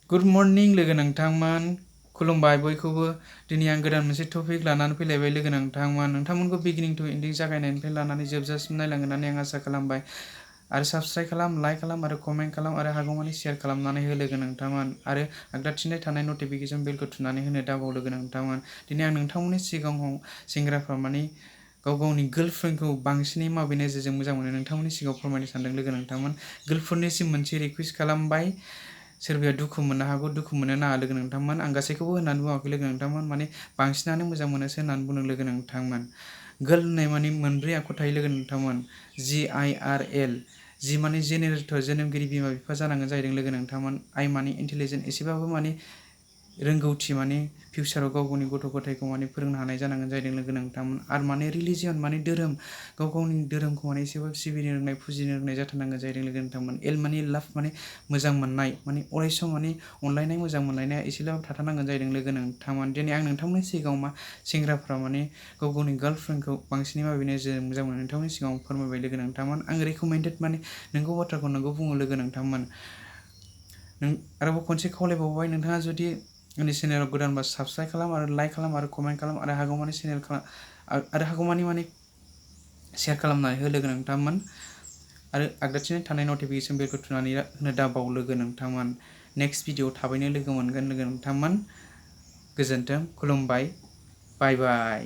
Good morning लोगो नोंथांमोन खुलुमबाय बयखौबो दिनै आं गोदान मोनसे टपिक लानानै फैलायबाय लोगो नोंथांमोनखौ बिगिनिं टु एन्डिं जागायनायनिफ्राय लानानै जोबजासिम नायलांगोन होननानै आं आसा खालामबाय आरो साबस्क्राइब खालाम लाइक खालाम आरो कमेन्ट खालाम आरो हागौमानि शेयार खालामनानै हो लोगो नोंथांमोन आरो आगदाथिंजाय थानाय नटिफिकेसन बेलखौ थुनानै होनो दाबाव लोगो नोंथांमोन दिनै आं नोंथांमोननि सिगाङाव सेंग्राफ्रा गाव गावनि गार्लफ्रेन्डखौ बांसिनै माबे नोजोरजों मोजां मोनो नोंथांमोननि सिगाङाव फोरमायनो सानदों लोगो नोंथांमोन गार्लफ्रेन्डनिसिम मोनसे रिक्वेस्ट खालामबाय सोरबाया दुखु मोननो हागौ दुखु मोननो नाङा लोगो नोंथांमोन आं गासैखौबो होननानै बुङाखै लोगो नोंथांमोन बांसिनानो मोजां मोनोसो होननानै बुंदों लोगो नोंथांमोन गार्ल होननाय मोनब्रै आखु थायो लोगो नोंथांमोन GIRL जि जेनेरेटर जोनोमगिरि बिमा बिफा जानांगोन जाहैदों लोगो नोंथांमोन आइ इन्टेलिजेन्ट एसेबाबो रोंगौथि फिउचाराव गाव गावनि गथ' गथायखौ फोरोंनो हानाय जानांगोन जाहैदों लोगो नोंथांमोन आरो रिलिजियन धोरोम गाव गावनि धोरोमखौ एसेबाबो सिबिनो रोंनाय फुजिनो रोंनाय जाथारनांगोन जाहैदों लोगो नोंथांमोन एल लाभ मोजां मोननाय अरायसम अनलायनाय मोजां मोनलायनाया एसेब्लाबो थाथारनांगोन जाहैदों लोगो नोंथांमोन दिनै आं नोंथांमोननि सिगाङाव सेंग्राफ्रा गाव गावनि गार्लफ्रेन्डखौ बांसिनै माबे नोजोरजों मोजां मोनो नोंथांमोननि सिगाङाव फोरमायबाय लोगो नोंथांमोन आं रेकमेन्डेड नोंगौ बाथ्राखौ नोंगौ बुङो लोगो नोंथांमोन आरोबाव खनसे खावलायबावबाय नोंथाङा जुदि आंनि चेनेलाव गोदानबा साबस्क्राइब खालाम आरो लाइक खालाम आरो कमेन्ट खालाम आरो हागौमानि शेयार खालामनानै हो लोगो नोंथांमोन आरो आगदाथिं थानाय नटिफिकेसन बेलखौ थुनानै होनो दाबाव लोगो नोंथांमोन नेक्स्ट भिडिअ थाबैनो लोगो मोनगोन लोगो नोंथांमोन गोजोन्थों खुलुमबाय बाय बाय।